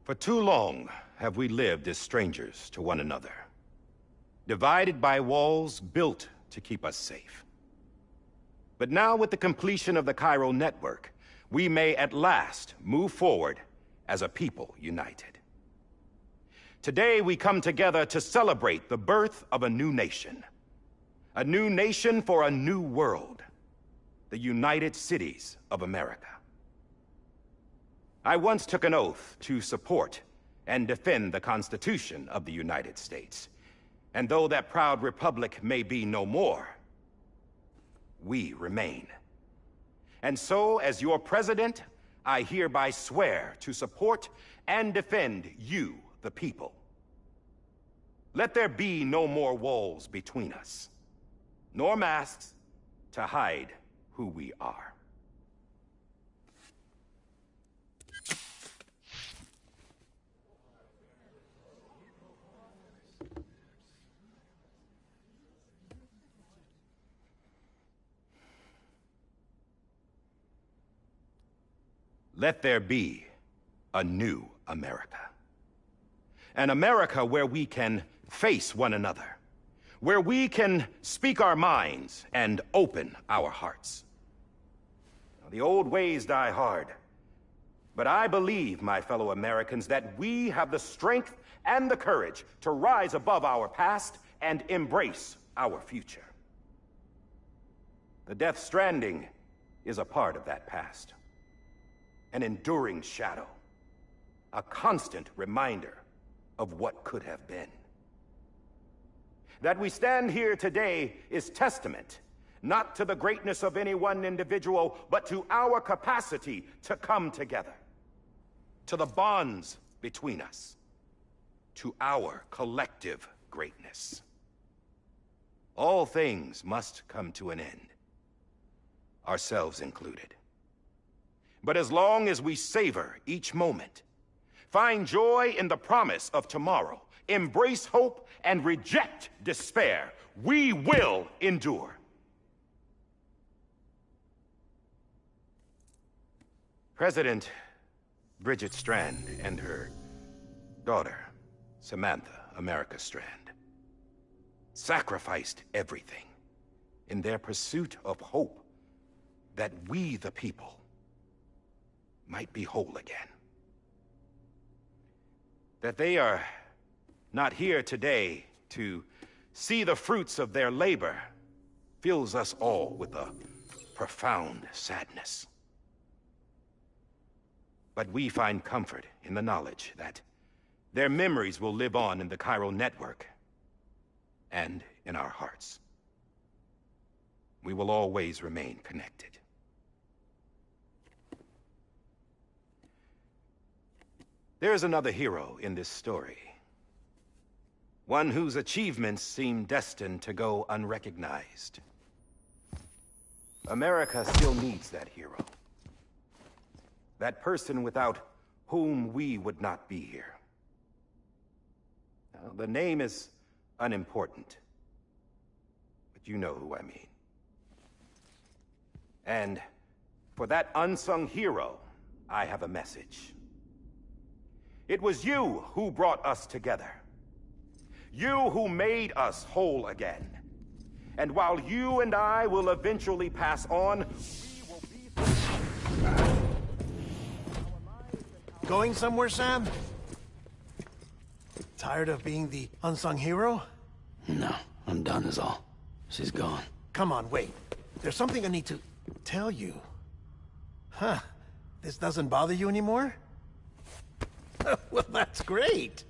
For too long have we lived as strangers to one another, divided by walls built to keep us safe. But now, with the completion of the Cairo network, we may at last move forward as a people united. Today, we come together to celebrate the birth of a new nation. A new nation for a new world. The United Cities of America. I once took an oath to support and defend the Constitution of the United States. And though that proud republic may be no more, we remain. And so, as your president, I hereby swear to support and defend you, the people. Let there be no more walls between us, nor masks to hide who we are. Let there be a new America. An America where we can face one another, where we can speak our minds and open our hearts. Now, the old ways die hard, but I believe, my fellow Americans, that we have the strength and the courage to rise above our past and embrace our future. The Death Stranding is a part of that past. An enduring shadow, a constant reminder of what could have been. That we stand here today is testament, not to the greatness of any one individual, but to our capacity to come together, to the bonds between us, to our collective greatness. All things must come to an end, ourselves included. But as long as we savor each moment, find joy in the promise of tomorrow, embrace hope, and reject despair, we will endure. President Bridget Strand and her daughter, Samantha America Strand, sacrificed everything in their pursuit of hope that we, the people, might be whole again. That they are not here today to see the fruits of their labor fills us all with a profound sadness. But we find comfort in the knowledge that their memories will live on in the Cairo network and in our hearts. We will always remain connected. There is another hero in this story. One whose achievements seem destined to go unrecognized. America still needs that hero. That person without whom we would not be here. Now, the name is unimportant, but you know who I mean. And for that unsung hero, I have a message. It was you who brought us together. You who made us whole again. And while you and I will eventually pass on, we will be... Going somewhere, Sam? Tired of being the unsung hero? No, I'm done is all. She's gone. Come on, wait. There's something I need to tell you. Huh. This doesn't bother you anymore? Well, that's great.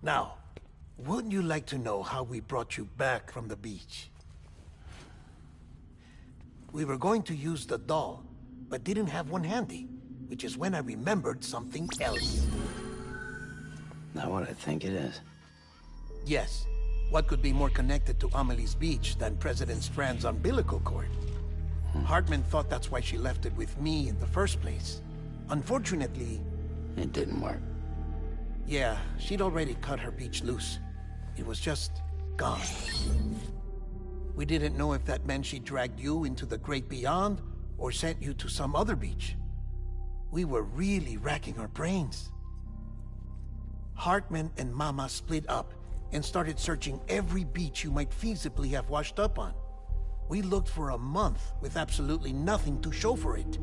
Now, wouldn't you like to know how we brought you back from the beach? We were going to use the doll, but didn't have one handy, which is when I remembered something else. Not what I think it is. Yes. What could be more connected to Amelie's beach than President Strand's umbilical cord? Hartman thought that's why she left it with me in the first place. Unfortunately... It didn't work. Yeah, she'd already cut her beach loose. It was just gone. We didn't know if that meant she dragged you into the great beyond, or sent you to some other beach. We were really racking our brains. Hartman and Mama split up and started searching every beach you might feasibly have washed up on. We looked for a month with absolutely nothing to show for it.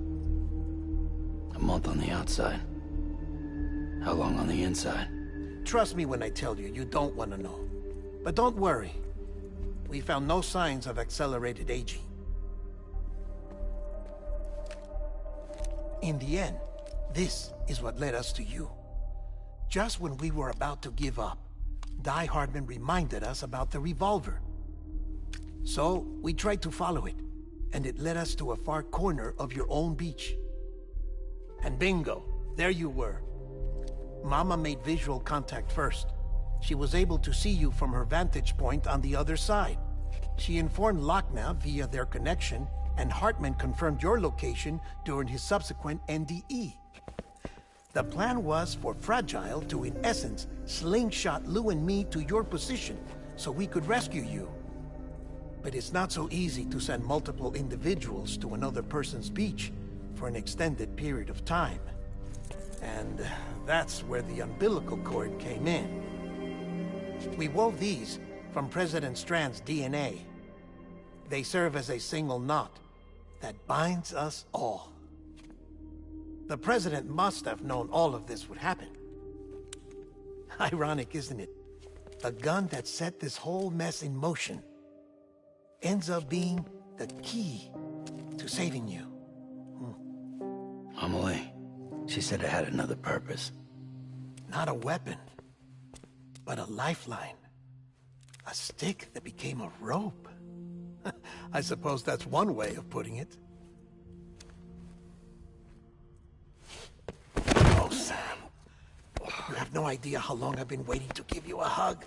A month on the outside. How long on the inside? Trust me when I tell you, you don't want to know. But don't worry. We found no signs of accelerated aging. In the end, this is what led us to you. Just when we were about to give up, Die Hardman reminded us about the revolver. So, we tried to follow it, and it led us to a far corner of your own beach. And bingo, there you were. Mama made visual contact first. She was able to see you from her vantage point on the other side. She informed Lochner via their connection, and Hartman confirmed your location during his subsequent NDE. The plan was for Fragile to, in essence, slingshot Lou and me to your position so we could rescue you. But it's not so easy to send multiple individuals to another person's beach for an extended period of time. And that's where the umbilical cord came in. We wove these from President Strand's DNA. They serve as a single knot that binds us all. The President must have known all of this would happen. Ironic, isn't it? The gun that set this whole mess in motion ends up being the key to saving you. Amelie, she said it had another purpose. Not a weapon, but a lifeline. A stick that became a rope. I suppose that's one way of putting it. Oh, Sam. You have no idea how long I've been waiting to give you a hug.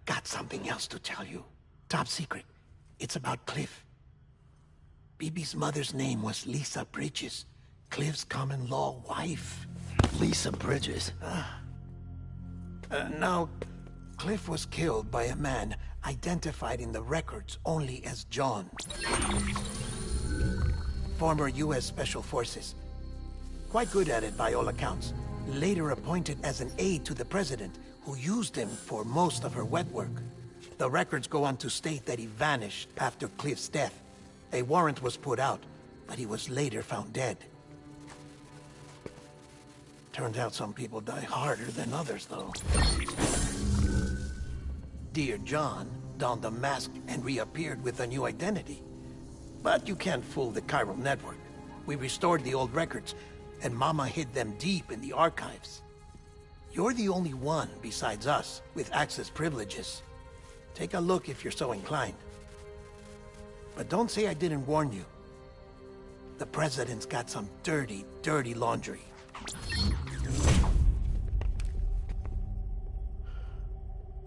Got something else to tell you. Top secret. It's about Cliff. Bibi's mother's name was Lisa Bridges, Cliff's common-law wife. Lisa Bridges? Now, Cliff was killed by a man identified in the records only as John. Former U.S. Special Forces. Quite good at it by all accounts. Later appointed as an aide to the president, who used him for most of her wet work. The records go on to state that he vanished after Cliff's death. A warrant was put out, but he was later found dead. Turns out some people die harder than others, though. Dear John donned a mask and reappeared with a new identity. But you can't fool the chiral network. We restored the old records, and Mama hid them deep in the archives. You're the only one, besides us, with access privileges. Take a look if you're so inclined. But don't say I didn't warn you. The President's got some dirty, dirty laundry.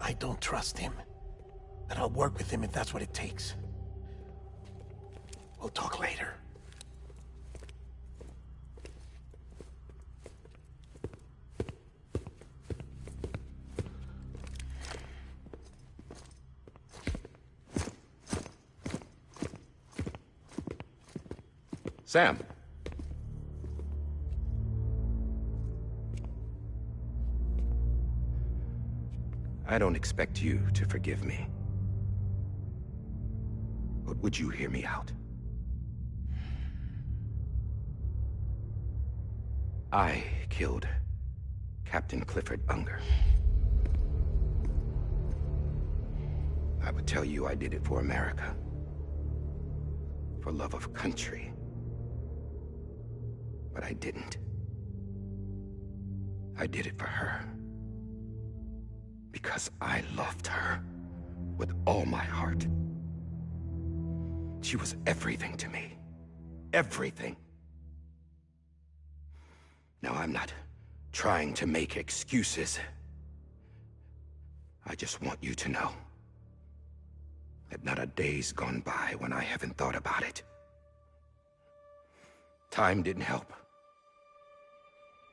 I don't trust him, but I'll work with him if that's what it takes. We'll talk later. Sam. I don't expect you to forgive me. But would you hear me out? I killed Captain Clifford Unger. I would tell you I did it for America. For love of country. But I didn't. I did it for her. Because I loved her with all my heart. She was everything to me. Everything. Now, I'm not trying to make excuses. I just want you to know that not a day's gone by when I haven't thought about it. Time didn't help.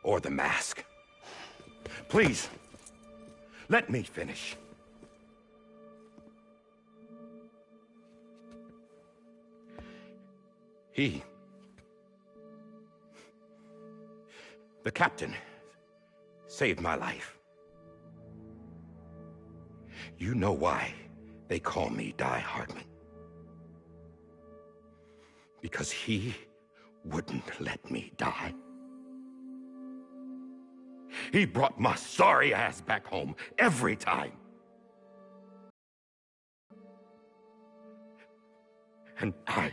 Or the mask. Please, let me finish. The captain saved my life. You know why they call me Die Hardman? Because he wouldn't let me die. He brought my sorry ass back home every time. And I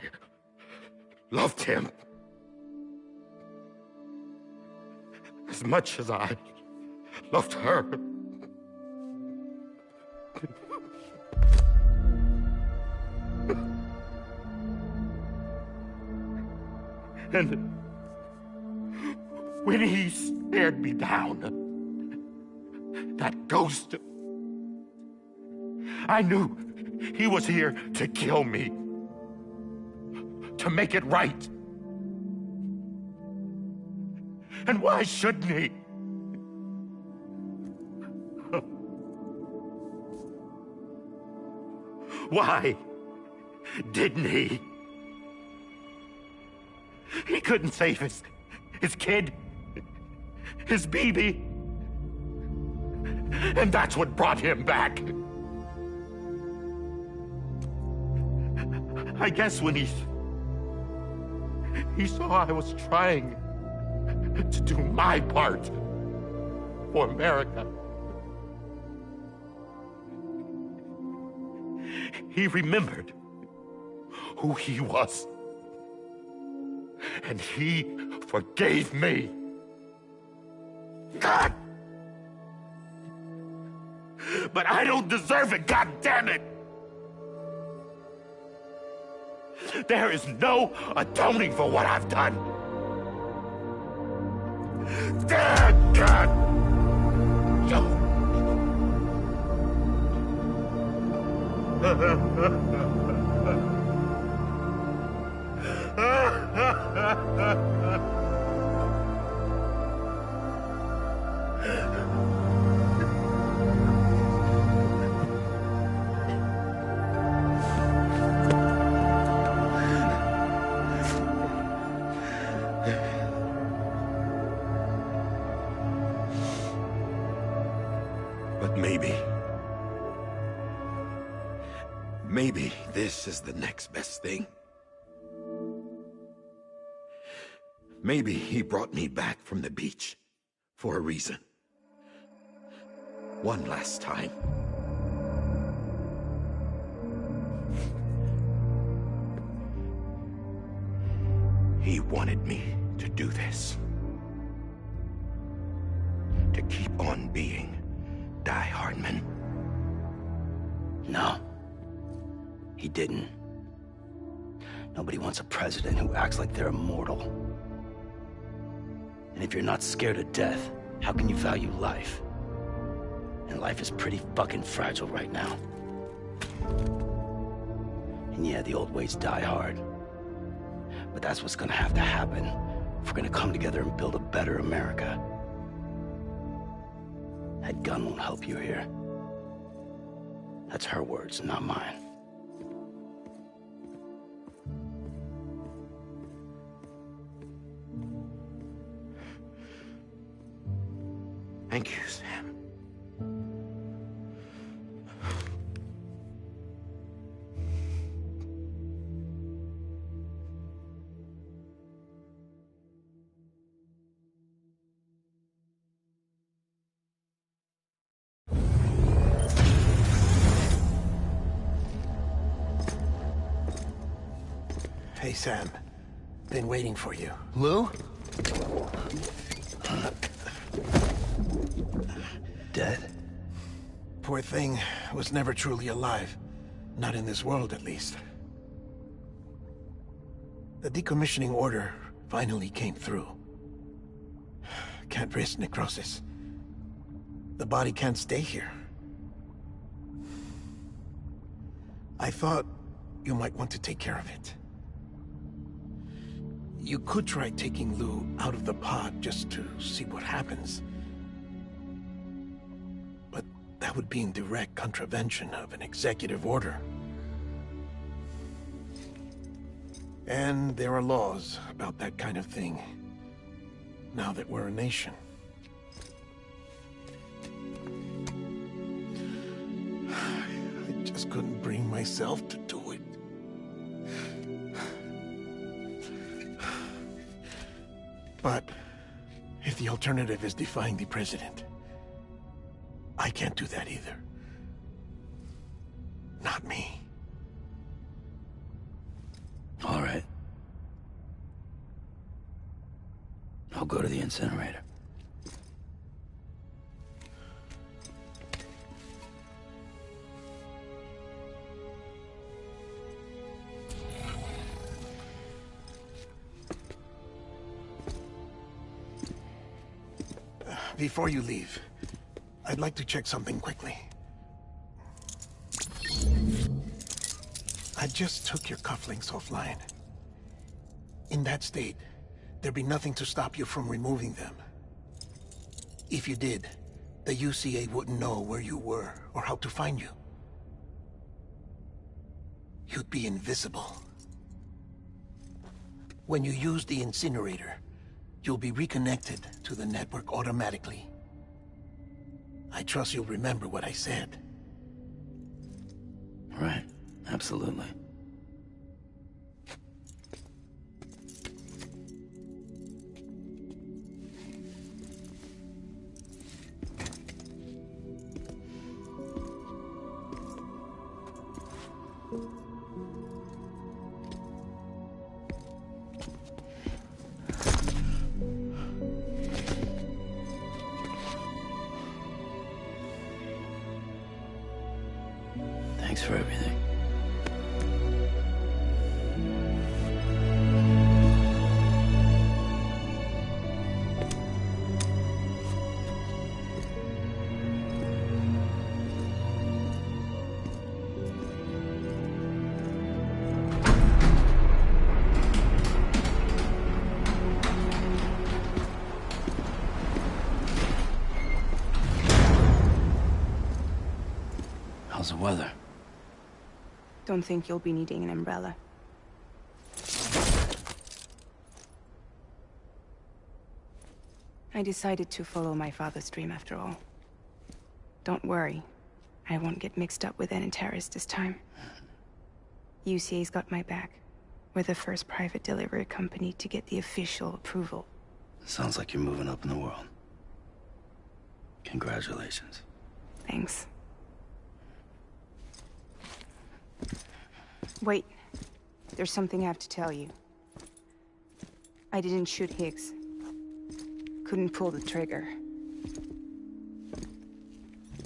loved him as much as I loved her. And when he stared me down, that ghost, I knew he was here to kill me, to make it right. And why shouldn't he? Why didn't he? He couldn't save his kid, his baby. And that's what brought him back. I guess when he saw I was trying to do my part for America, he remembered who he was. And he forgave me. God! But I don't deserve it, God damn it! There is no atoning for what I've done. Damn, God! But maybe this is the next best thing. Maybe he brought me back from the beach for a reason. One last time. He wanted me to do this. To keep on being Die Hardman. No. He didn't. Nobody wants a president who acts like they're immortal. And if you're not scared of death, how can you value life? And life is pretty fucking fragile right now. And yeah, the old ways die hard. But that's what's gonna have to happen if we're gonna come together and build a better America. That gun won't help you here. That's her words, not mine. Thank you, Sam. Hey, Sam. Been waiting for you. Lou? Dead? Poor thing was never truly alive. Not in this world, at least. The decommissioning order finally came through. Can't risk necrosis. The body can't stay here. I thought you might want to take care of it. You could try taking Lou out of the pod just to see what happens. But that would be in direct contravention of an executive order. And there are laws about that kind of thing, now that we're a nation. myself to do it. But if the alternative is defying the president, I can't do that either. Not me. All right. I'll go to the incinerator. Before you leave, I'd like to check something quickly. I just took your cufflinks offline. In that state, there'd be nothing to stop you from removing them. If you did, the UCA wouldn't know where you were or how to find you. You'd be invisible. When you use the incinerator, you'll be reconnected to the network automatically. I trust you'll remember what I said. Right. Absolutely. Thanks for everything. How's the weather? Don't think you'll be needing an umbrella. I decided to follow my father's dream after all. Don't worry. I won't get mixed up with any terrorists this time. UCA's got my back. We're the first private delivery company to get the official approval. Sounds like you're moving up in the world. Congratulations. Thanks. Wait. There's something I have to tell you. I didn't shoot Higgs. Couldn't pull the trigger.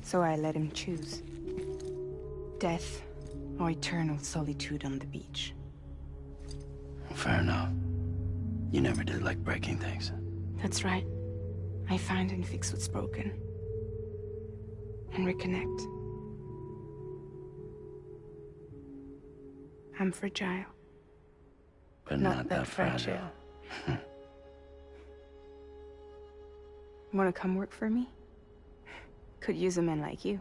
So I let him choose. Death or eternal solitude on the beach. Fair enough. You never did like breaking things. That's right. I find and fix what's broken. And reconnect. I'm fragile. But not that fragile. Wanna come work for me? Could use a man like you.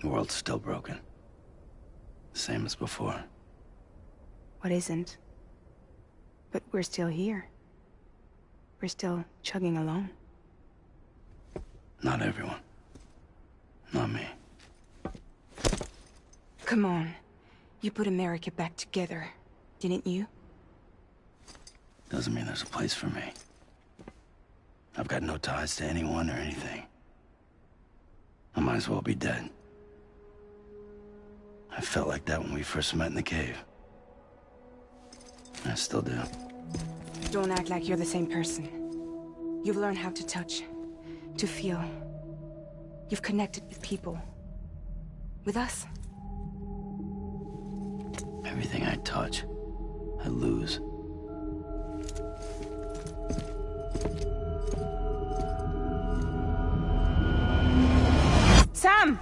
The world's still broken. Same as before. What isn't? But we're still here. We're still chugging along. Not everyone. Not me. Come on. You put America back together, didn't you? Doesn't mean there's a place for me. I've got no ties to anyone or anything. I might as well be dead. I felt like that when we first met in the cave. I still do. Don't act like you're the same person. You've learned how to touch, to feel. You've connected with people. With us. Everything I touch, I lose. Sam!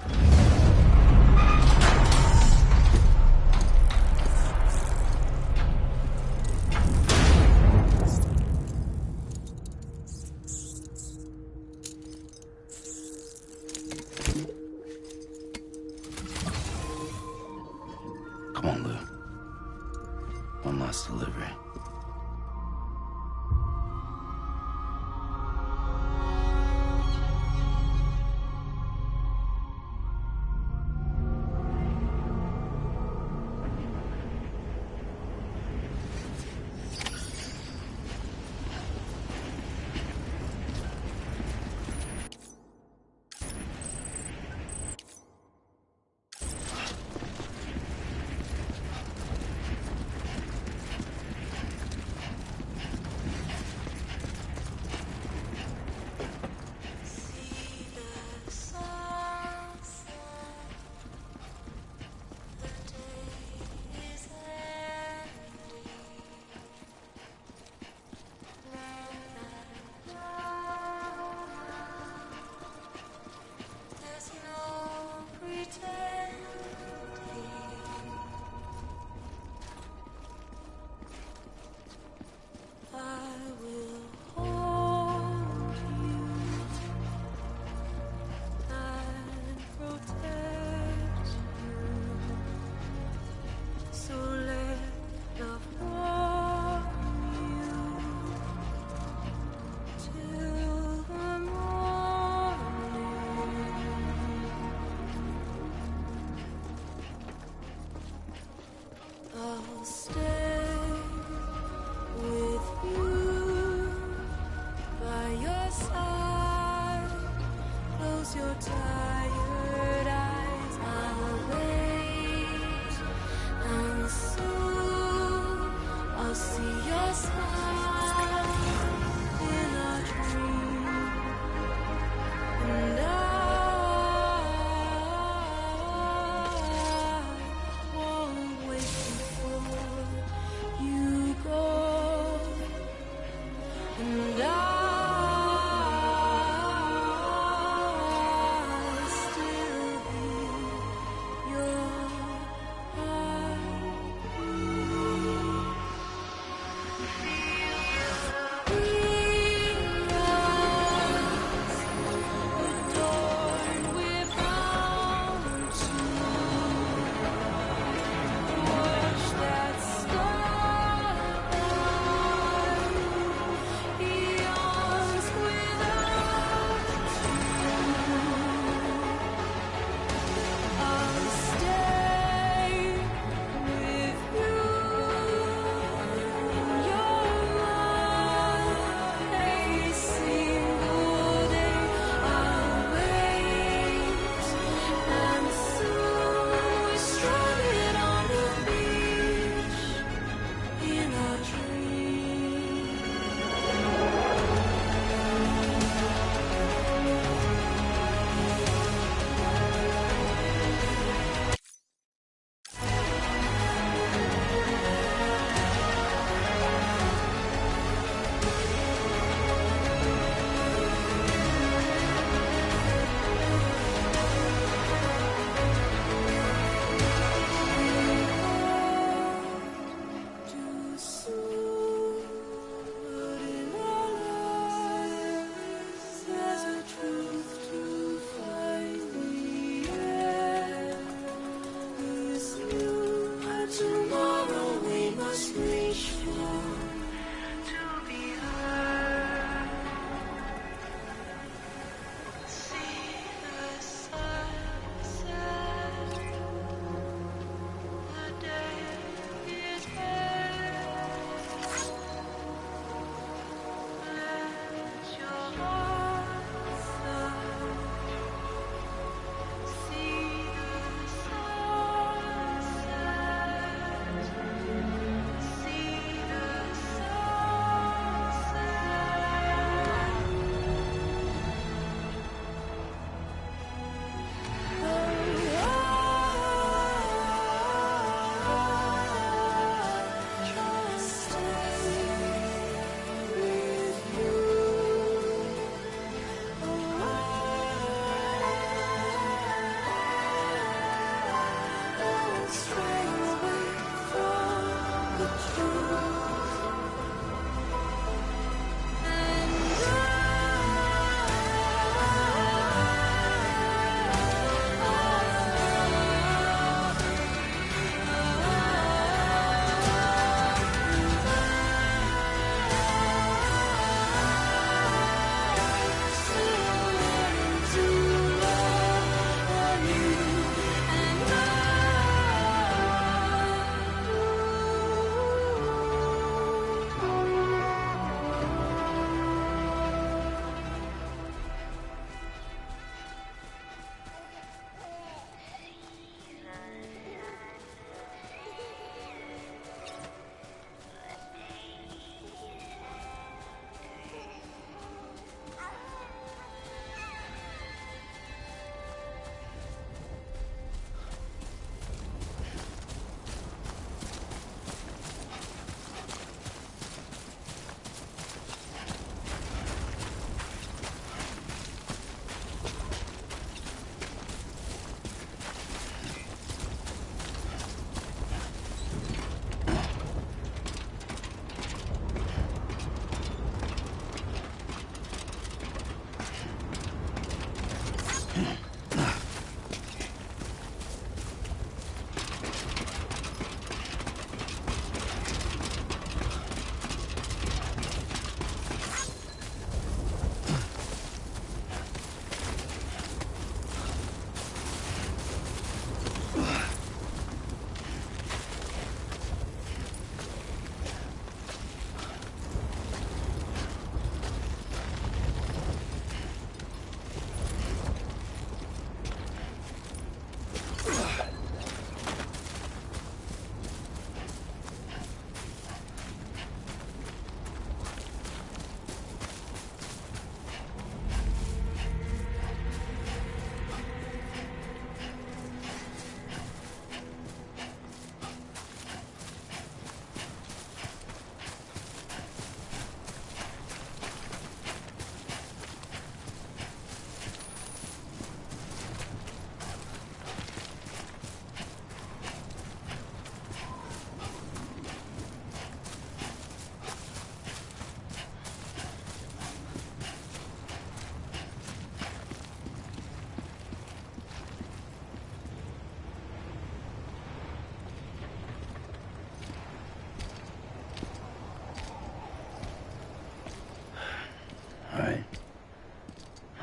Come on, Lou. One last delivery.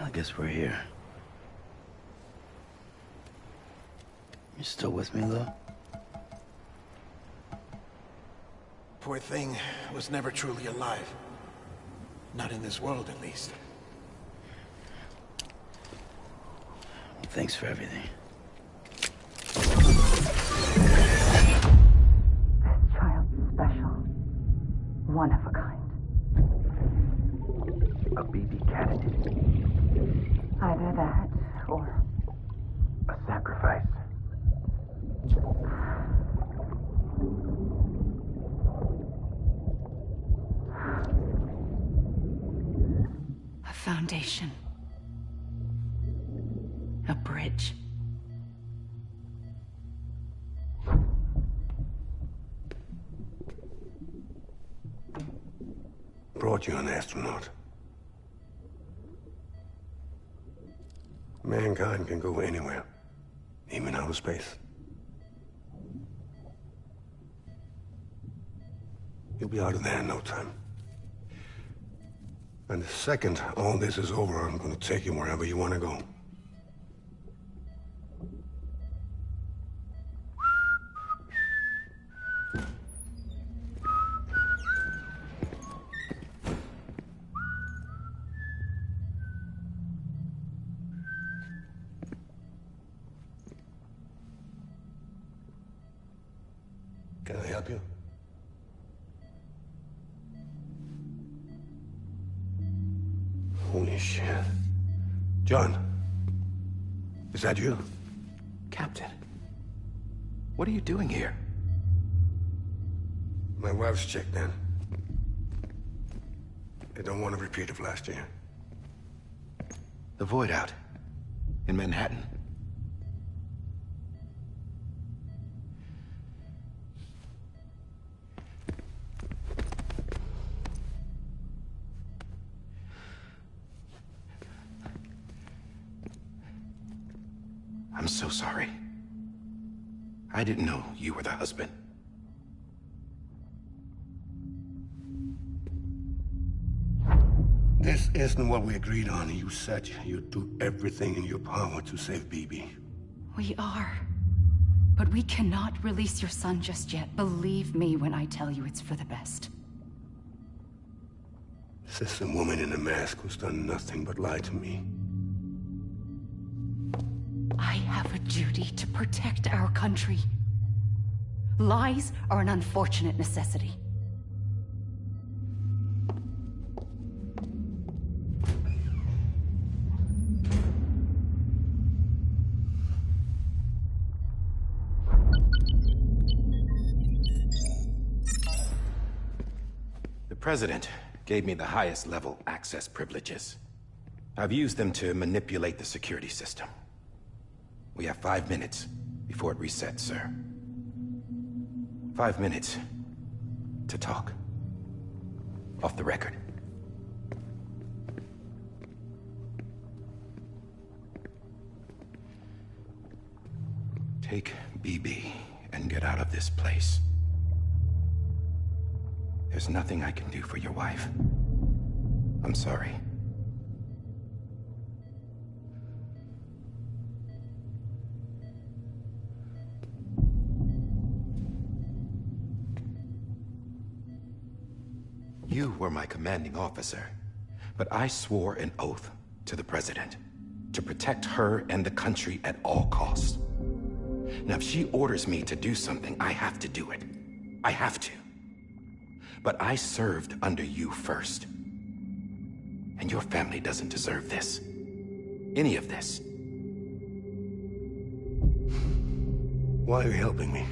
I guess we're here. You still with me, though? Poor thing was never truly alive. Not in this world, at least. Well, thanks for everything. This child's special. One of a kind. A baby candidate. Either that, or... A sacrifice. a foundation. A bridge. Brought you an astronaut. Mankind can go anywhere, even outer space. You'll be out of there in no time. And the second all this is over, I'm gonna take you wherever you want to go. Can I help you? Holy shit. John, is that you? Captain, what are you doing here? My wife's checked in. They don't want a repeat of last year. The Void out in Manhattan. I'm so sorry. I didn't know you were the husband. This isn't what we agreed on. You said you'd do everything in your power to save BB. We are. But we cannot release your son just yet. Believe me when I tell you it's for the best. This is a woman in a mask who's done nothing but lie to me. I have a duty to protect our country. Lies are an unfortunate necessity. The President gave me the highest level access privileges. I've used them to manipulate the security system. We have 5 minutes before it resets, sir. 5 minutes to talk. Off the record. Take BB and get out of this place. There's nothing I can do for your wife. I'm sorry. You were my commanding officer, but I swore an oath to the President to protect her and the country at all costs. Now, if she orders me to do something, I have to do it. I have to. But I served under you first. And your family doesn't deserve this. Any of this. Why are you helping me?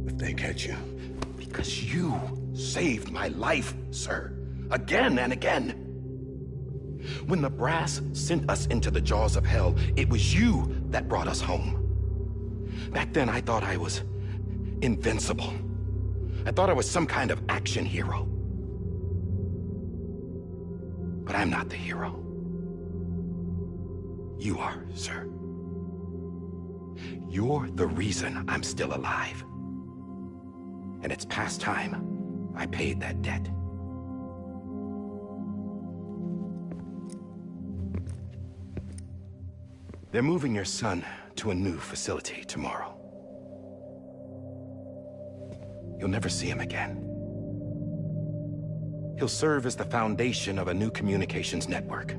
If they catch you. Because you saved my life, sir. Again and again. When the brass sent us into the jaws of hell, it was you that brought us home. Back then, I thought I was invincible. I thought I was some kind of action hero. But I'm not the hero. You are, sir. You're the reason I'm still alive. And it's past time I paid that debt. They're moving your son to a new facility tomorrow. You'll never see him again. He'll serve as the foundation of a new communications network.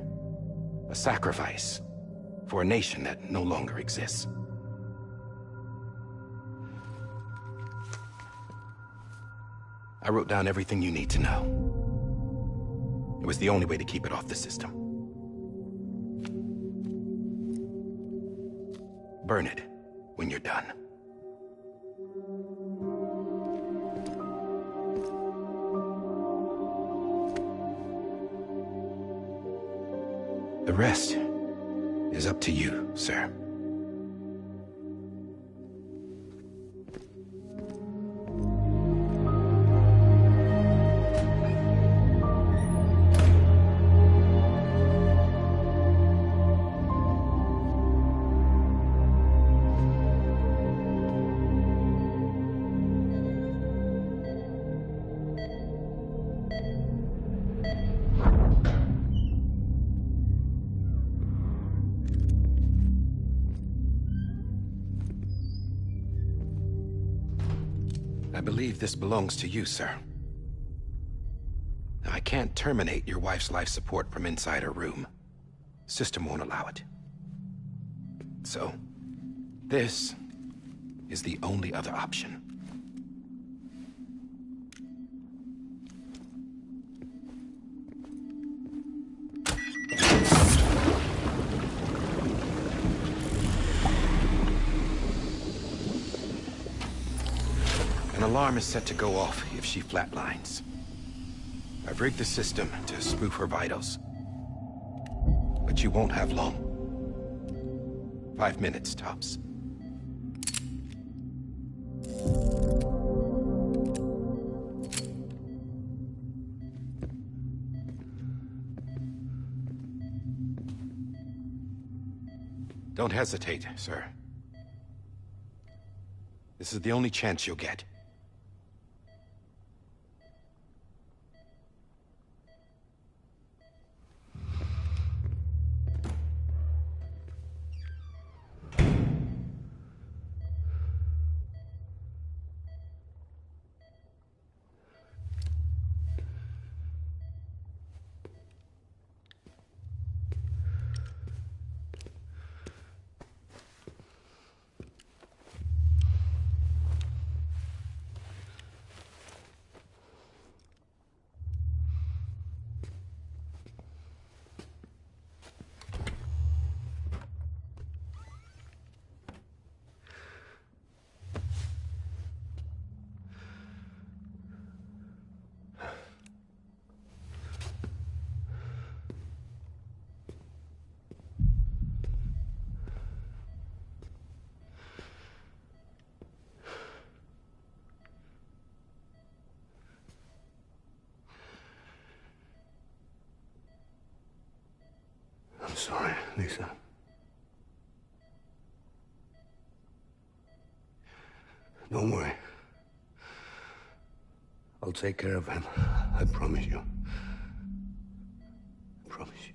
A sacrifice for a nation that no longer exists. I wrote down everything you need to know. It was the only way to keep it off the system. Burn it when you're done. The rest is up to you, sir. I believe this belongs to you, sir. Now, I can't terminate your wife's life support from inside her room. System won't allow it. So, this is the only other option. An alarm is set to go off if she flatlines. I've rigged the system to spoof her vitals. But you won't have long. 5 minutes, tops. Don't hesitate, sir. This is the only chance you'll get. I'm sorry, Lisa. Don't worry. I'll take care of him. I promise you. I promise you.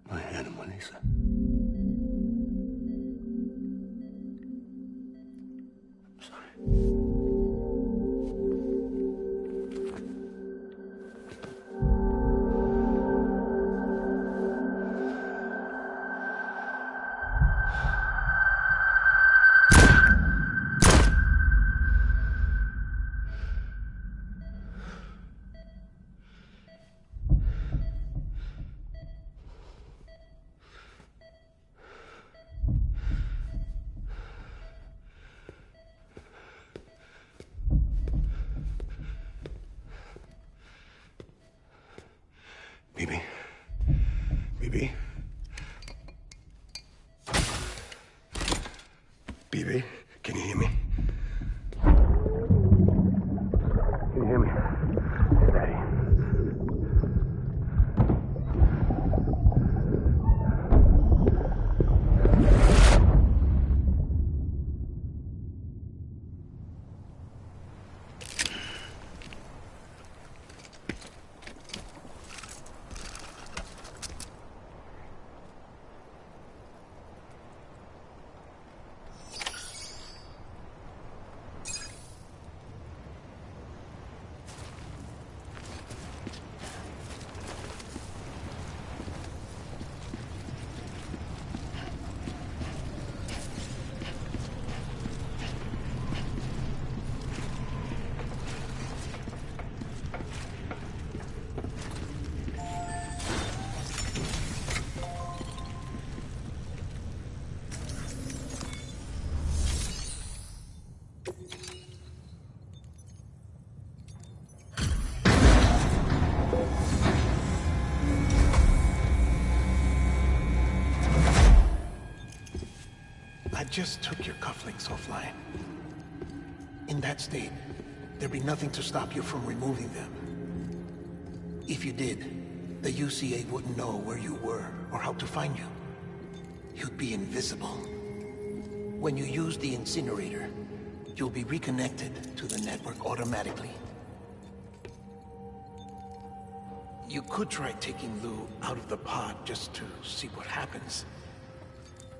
My hand, Melissa. I'm sorry. BB? BB? BB, can you hear me? Can you hear me? It's Daddy. I just took your cufflinks offline. In that state, there'd be nothing to stop you from removing them. If you did, the UCA wouldn't know where you were or how to find you. You'd be invisible. When you use the incinerator, you'll be reconnected to the network automatically. You could try taking Lou out of the pod just to see what happens.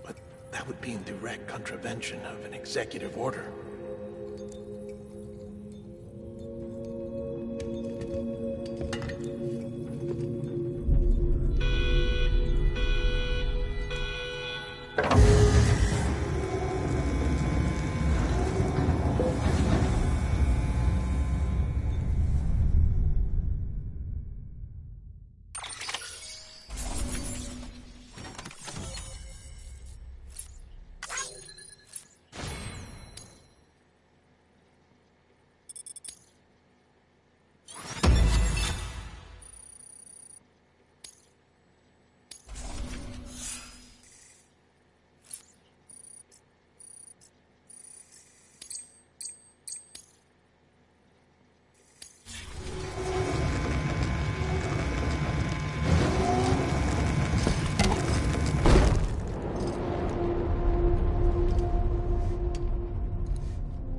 But that would be in direct contravention of an executive order.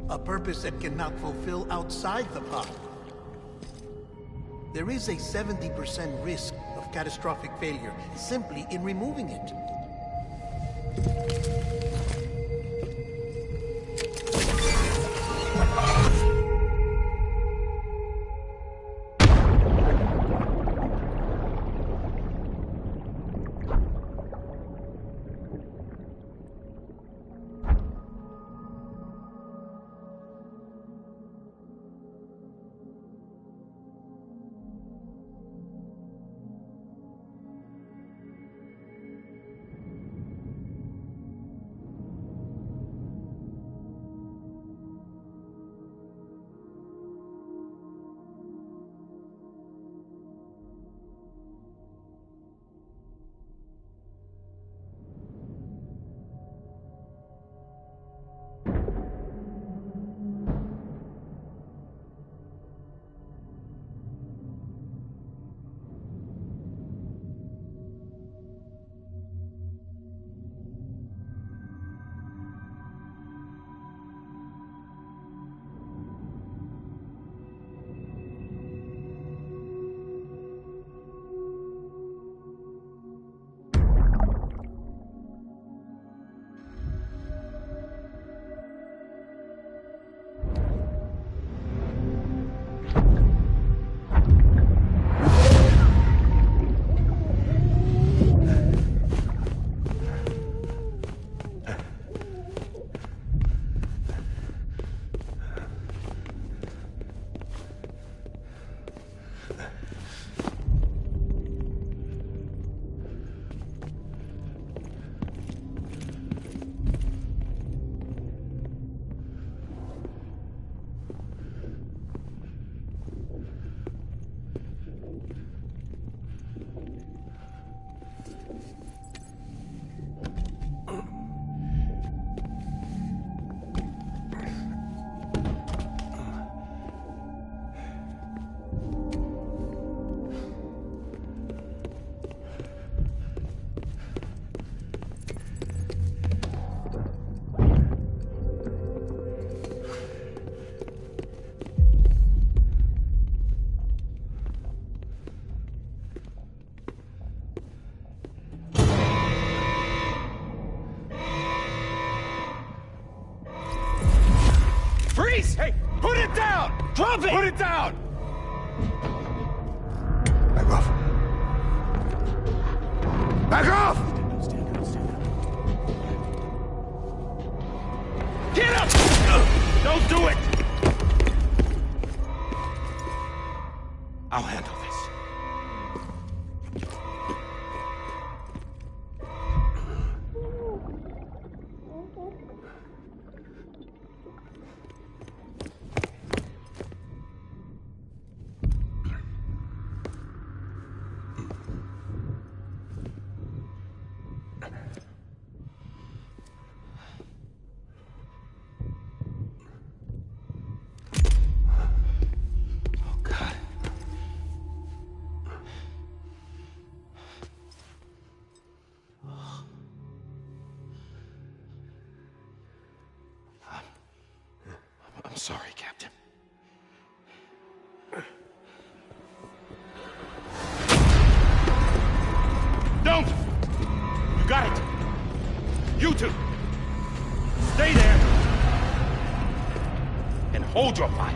A purpose that cannot fulfill outside the pod. There is a 70% risk of catastrophic failure simply in removing it. Drop it! Put it down! Back off. Back off! Get up! Don't do it! I'll handle this. I'm sorry, Captain. Don't! You got it! You two! Stay there! And hold your fire!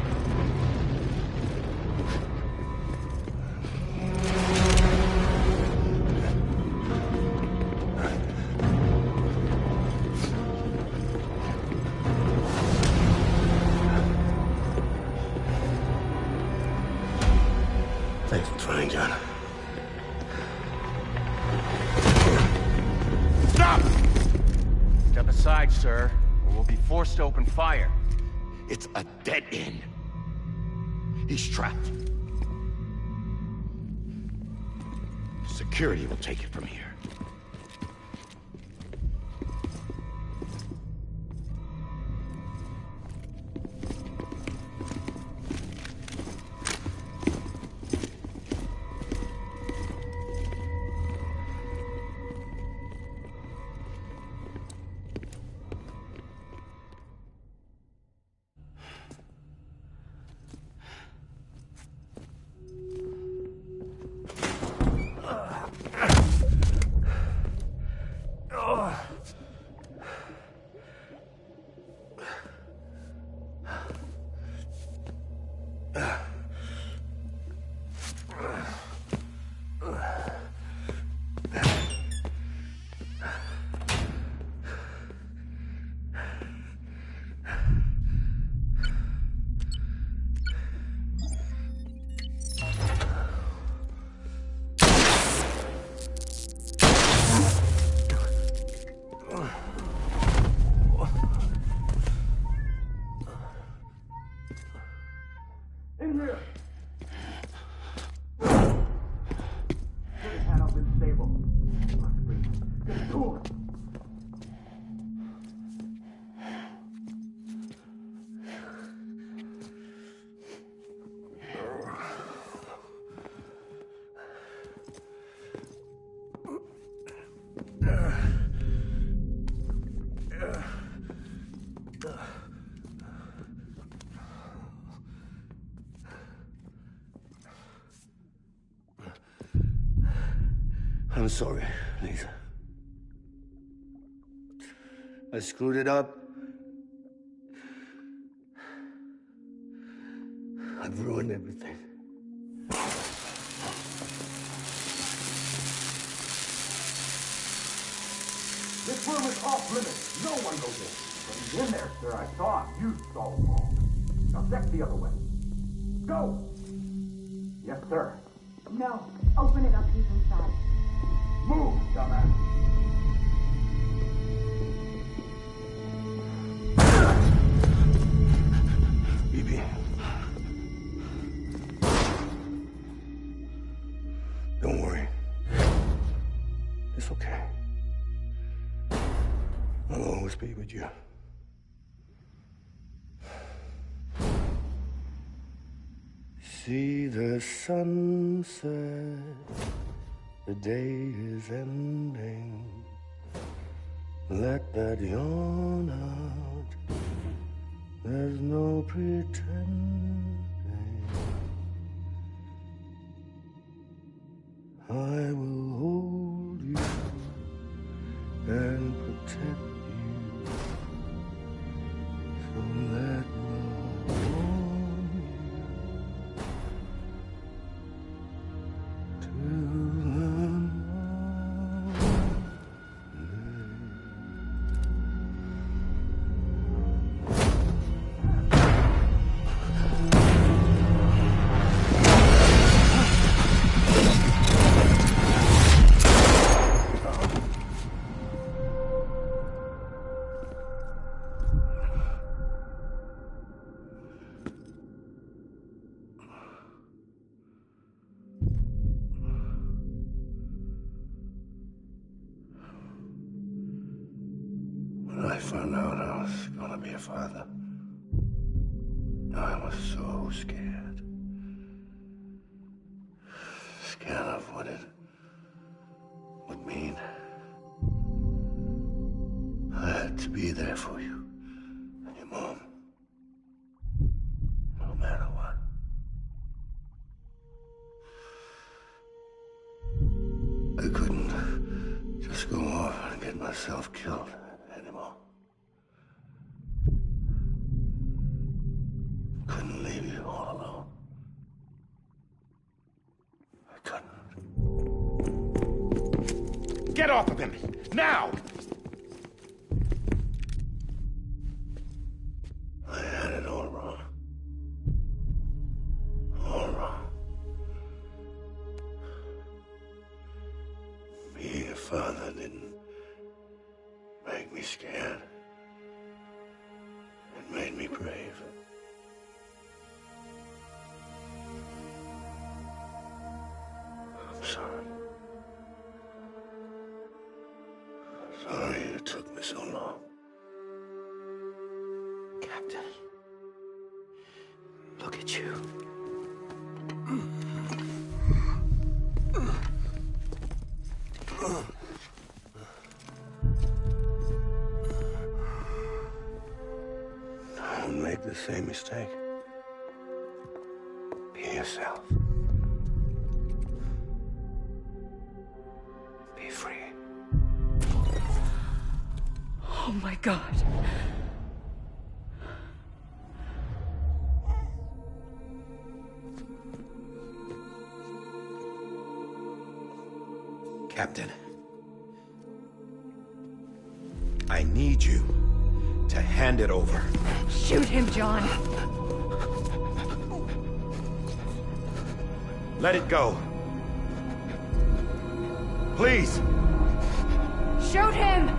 Thanks for trying, John. Stop! Step aside, sir, or we'll be forced to open fire. It's a dead end. He's trapped. Security will take it from here. I'm sorry, Lisa. I screwed it up. I've ruined everything. This room is off limits. No one goes in. But he's in there, sir. I saw him. You saw him all. Now check the other way. Go! Yes, sir. No. Open it up. He's inside. Move, dumbass. BB. Don't worry. It's okay. I'll always be with you. See the sunset, the day is ending. Let that yawn out, there's no pretending. I will hold you and protect you. So let love warm you. found out I was gonna be a father, I was so scared. Scared of what it would mean. I had to be there for you and your mom, no matter what. I couldn't just go off and get myself killed anymore. Couldn't leave you all alone. I couldn't. Get off of him! Now! I had it all wrong. All wrong. Being a father didn't make me scared. It made me brave. I'm sorry. Sorry it took me so long. Captain, look at you. Don't make the same mistake. Be yourself. Be free. Oh my God. Captain, I need you to hand it over. Shoot him, John. Let it go. Please. Shoot him!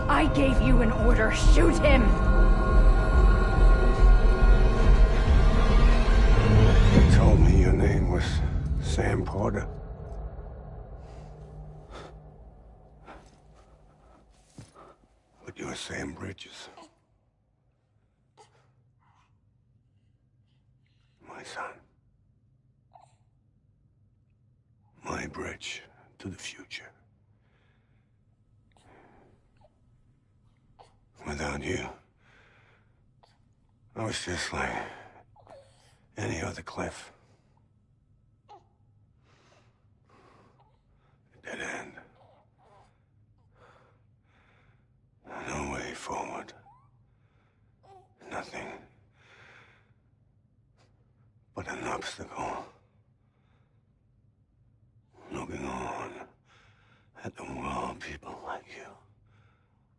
I gave you an order. Shoot him! You told me your name was Sam Porter. But you're Sam Bridges. My son. My bridge to the future. Without you, I was just like any other Cliff. A dead end. No way forward. Nothing but an obstacle. Looking on at the world people like you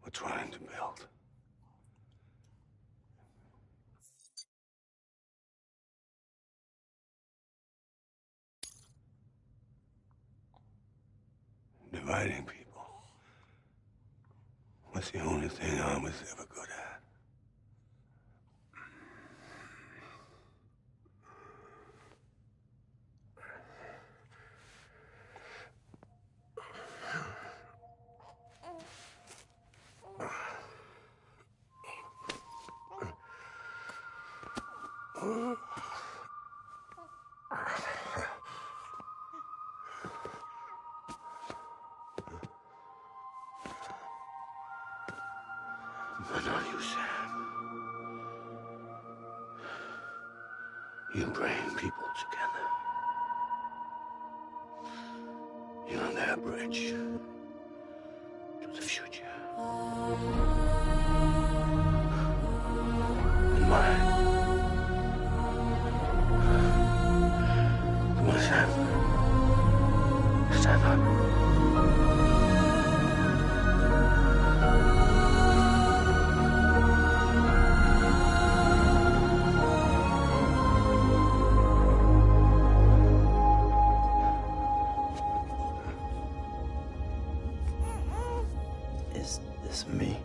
were trying to build. Dividing people was the only thing I was ever good at. But not you, Sam. You bring people together. You're their bridge to the future. And mine. Come on, Sam. Stand up. Is this me?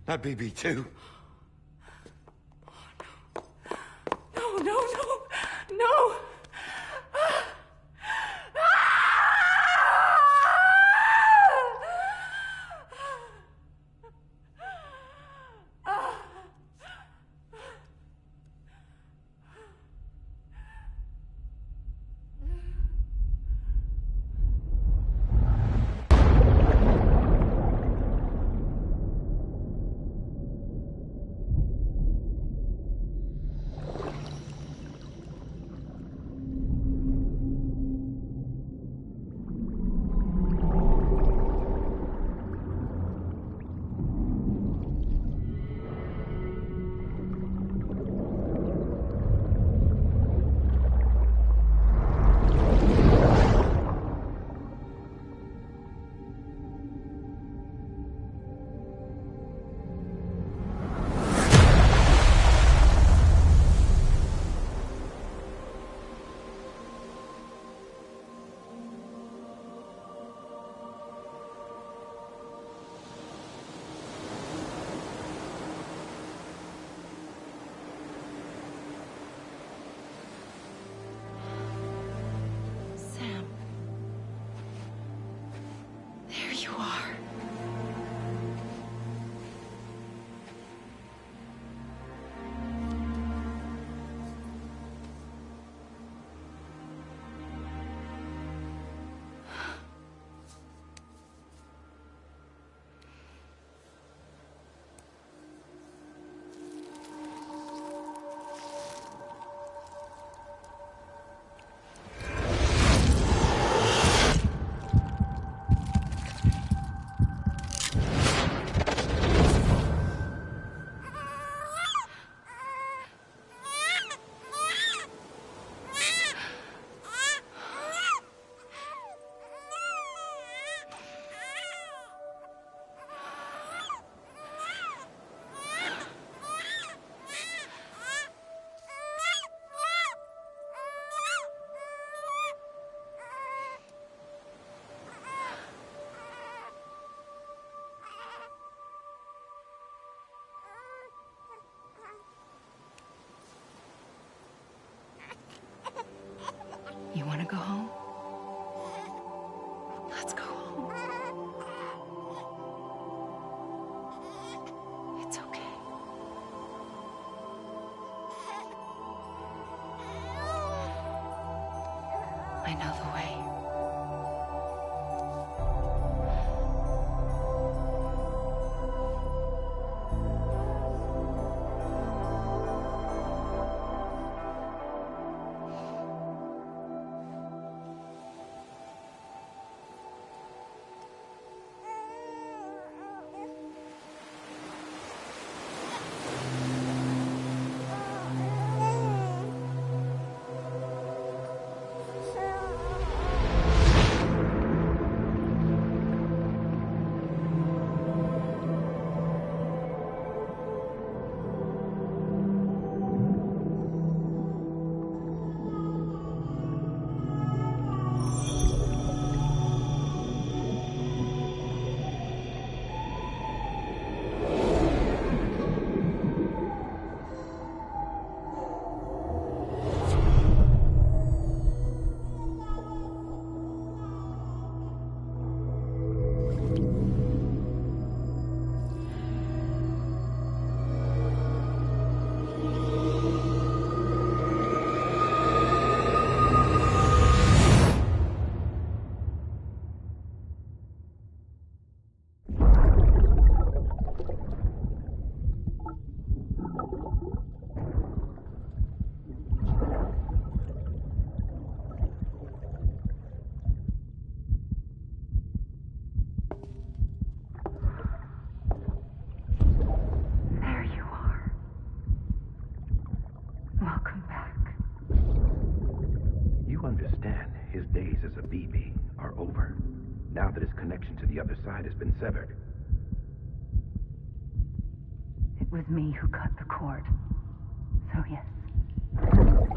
Not BB2. No, no, no, no! There you are. You want to go home? Let's go home. It's okay. I know the way. Welcome back. You understand his days as a BB are over, now that his connection to the other side has been severed. It was me who cut the cord. So yes.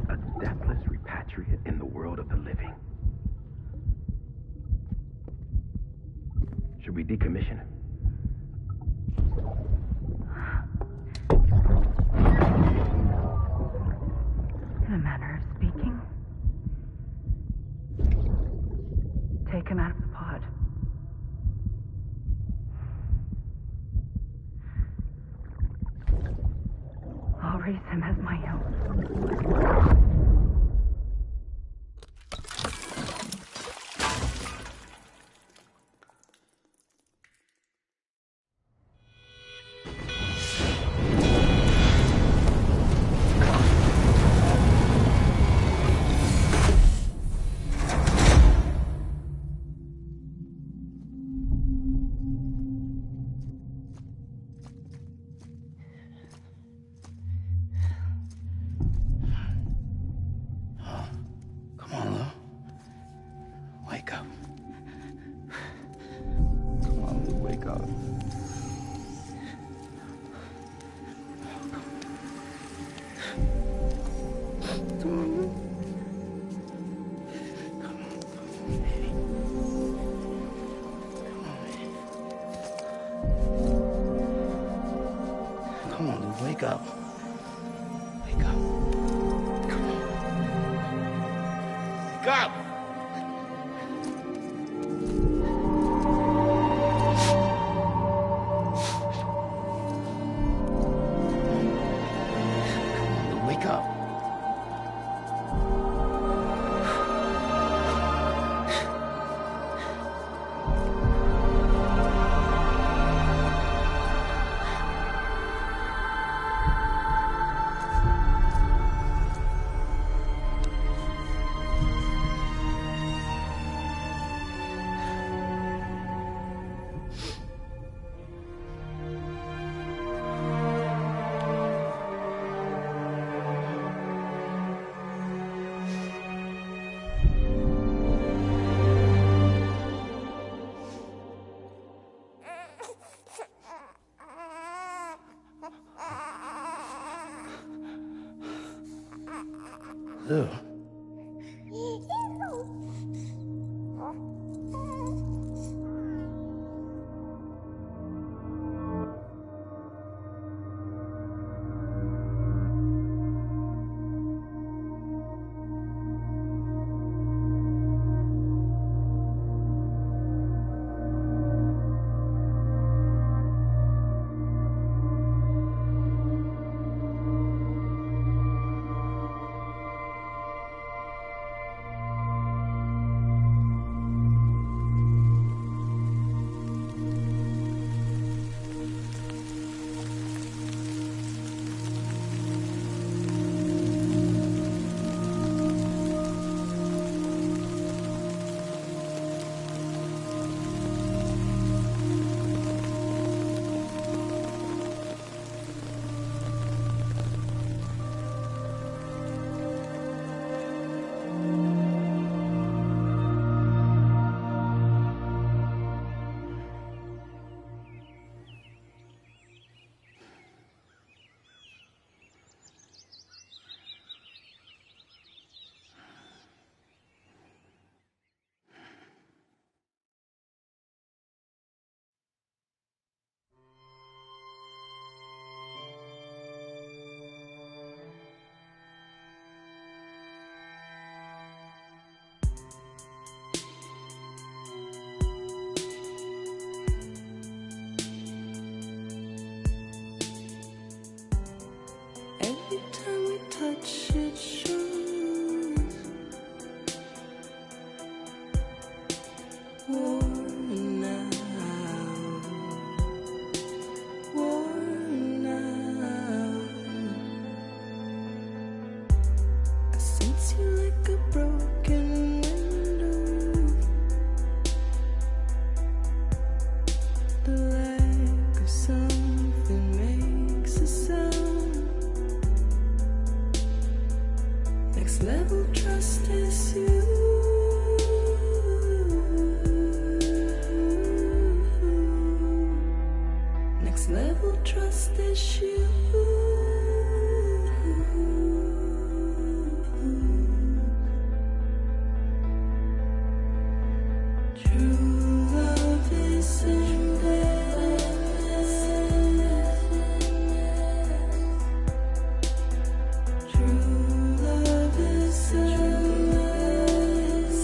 A deathless repatriate in the world of the living. Should we decommission him? take him out of the pod. I'll raise him as my own. Come on, Lou, wake up. Wake up. Come on. Wake up! Come on, Lou, wake up. Lou. Every time we touch it shows worn out, worn out. I sense you like a broken window, the lack of something makes a sound. Next level trust is you. Next level trust is you. True love is embedded. True love is a mess.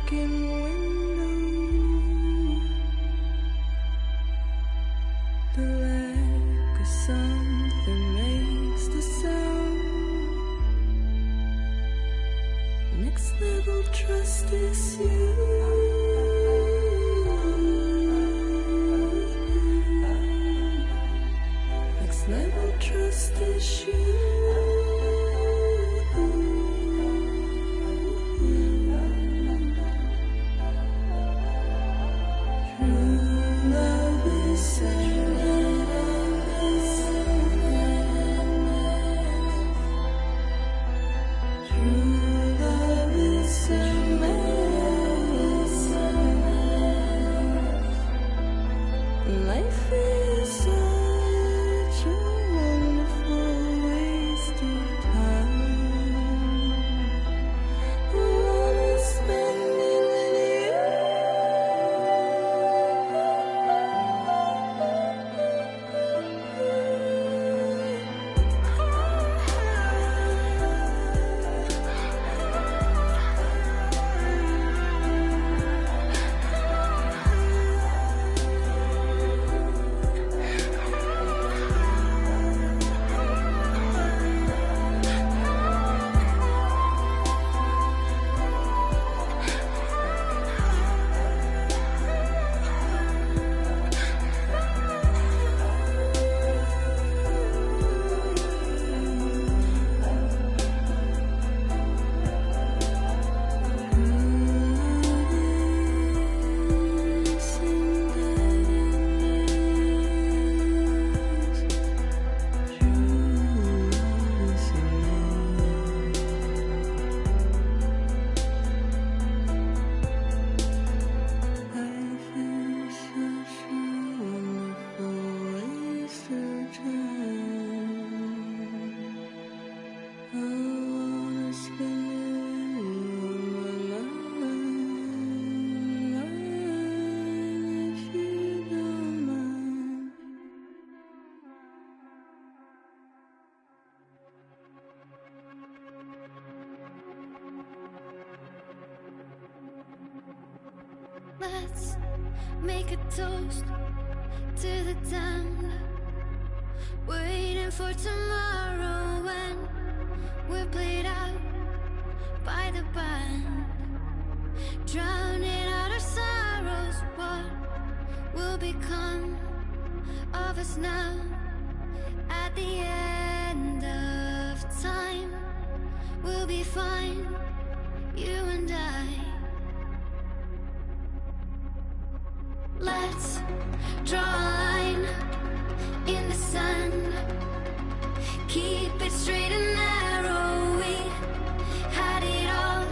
broken window. The lack of something makes the sound. Next level trust is you. Next level trust is you. Life is such a wonderful waste of time. I wanna spend it with Let's make a toast to the damned, waiting for tomorrow when we're played out by the band, drowning out our sorrows. What will become of us now at the end of time? We'll be fine, you and I. Let's draw a line in the sand, keep it straight and narrow. We had it all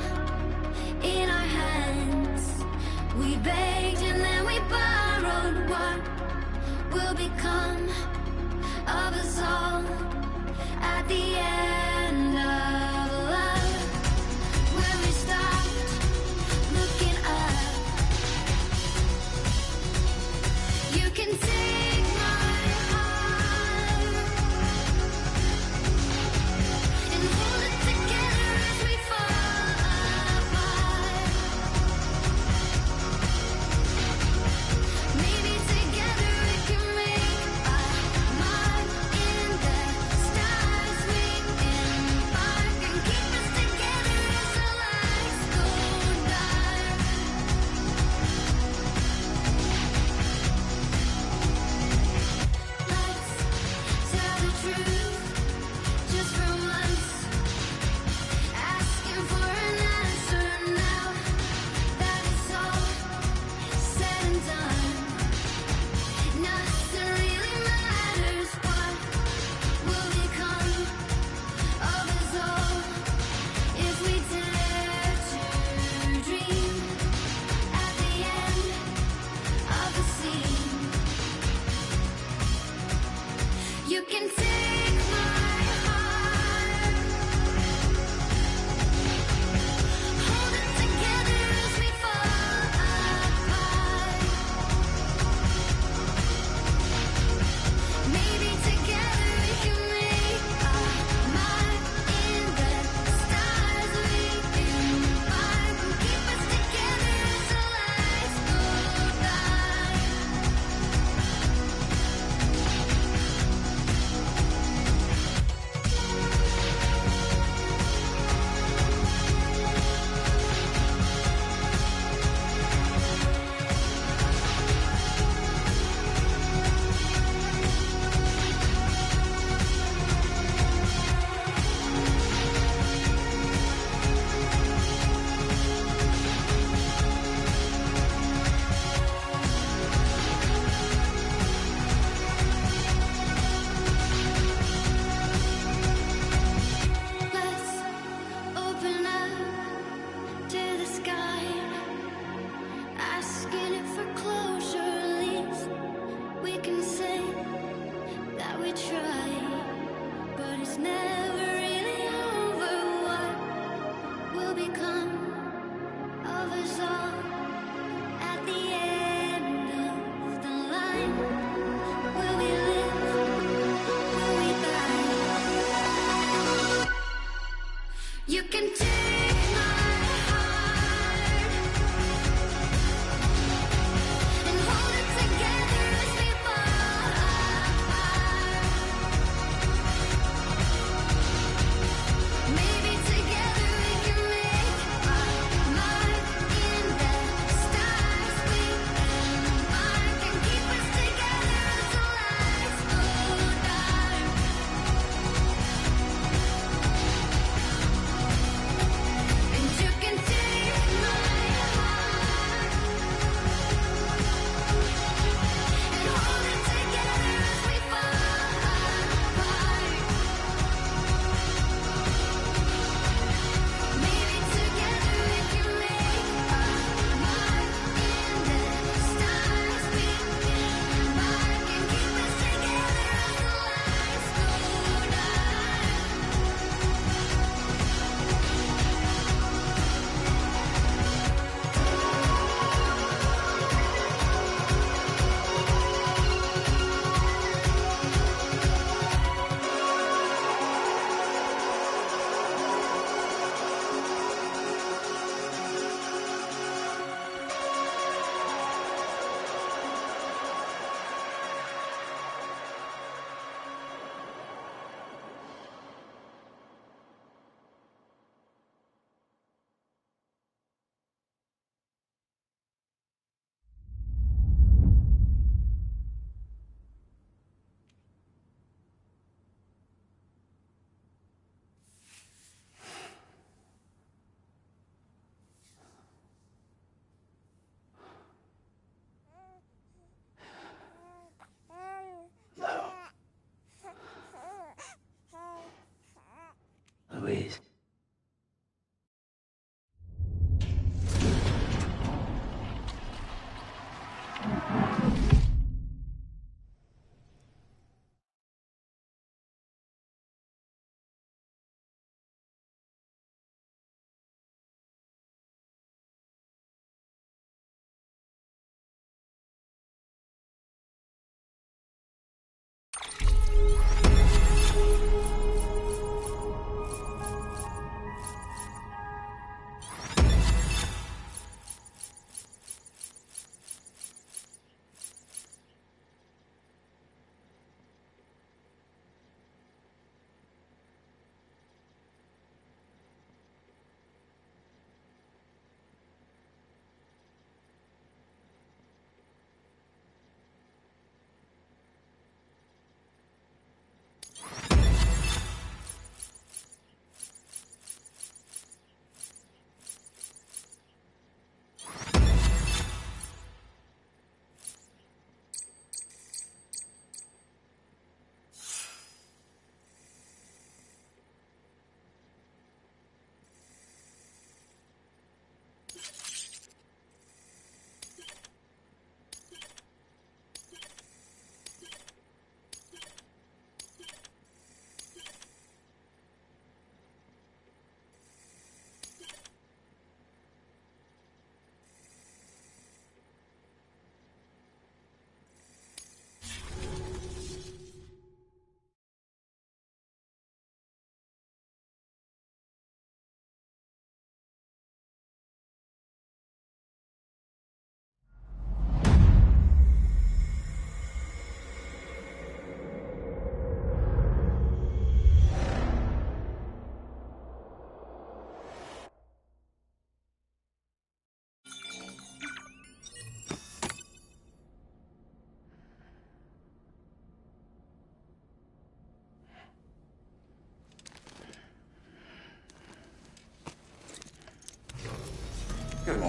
in our hands. We begged and then we borrowed. What will become of us all at the end of love? When we stopped looking up, you can take my heart and hold it together as we fall apart. Maybe together we can make a mark in the stars we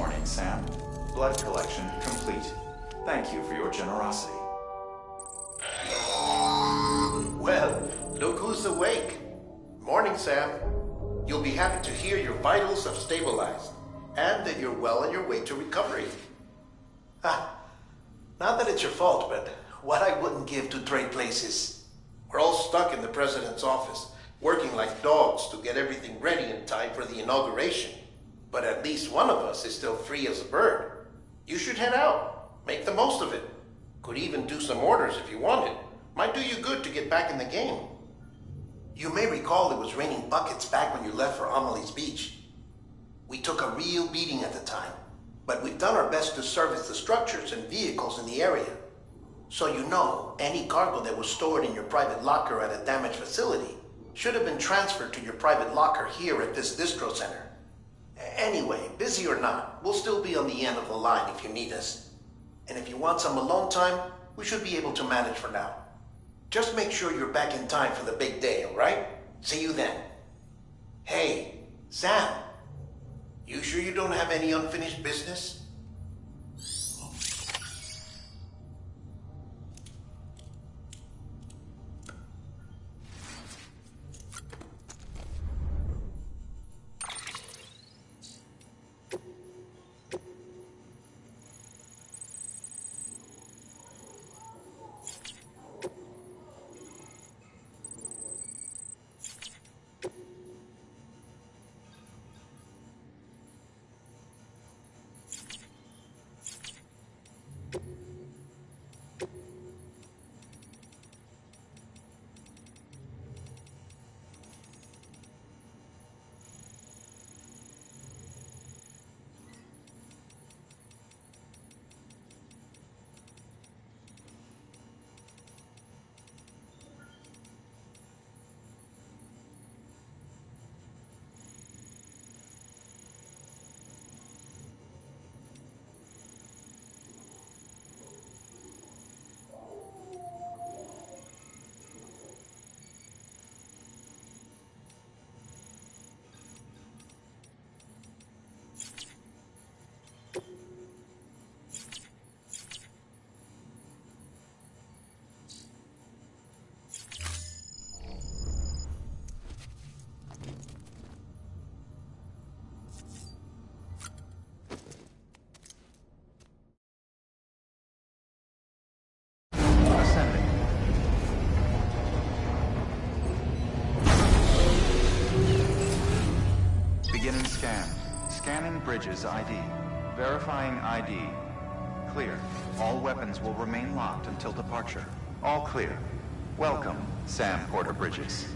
morning, Sam. Blood collection complete. Thank you for your generosity. Well, look who's awake. Morning, Sam. You'll be happy to hear your vitals have stabilized, and that you're well on your way to recovery. Not that it's your fault, but what I wouldn't give to trade places. We're all stuck in the president's office, working like dogs to get everything ready in time for the inauguration. But at least one of us is still free as a bird. You should head out. Make the most of it. Could even do some orders if you wanted. Might do you good to get back in the game. You may recall it was raining buckets back when you left for Amelie's Beach. We took a real beating at the time, but we've done our best to service the structures and vehicles in the area. So you know, any cargo that was stored in your private locker at a damaged facility should have been transferred to your private locker here at this distro center. Anyway, busy or not, we'll still be on the end of the line if you need us. And if you want some alone time, we should be able to manage for now. Just make sure you're back in time for the big day, all right? See you then. Hey, Sam, you sure you don't have any unfinished business? Beginning scan. Scanning Bridges ID. Verifying ID. Clear. All weapons will remain locked until departure. All clear. Welcome, Sam Porter Bridges.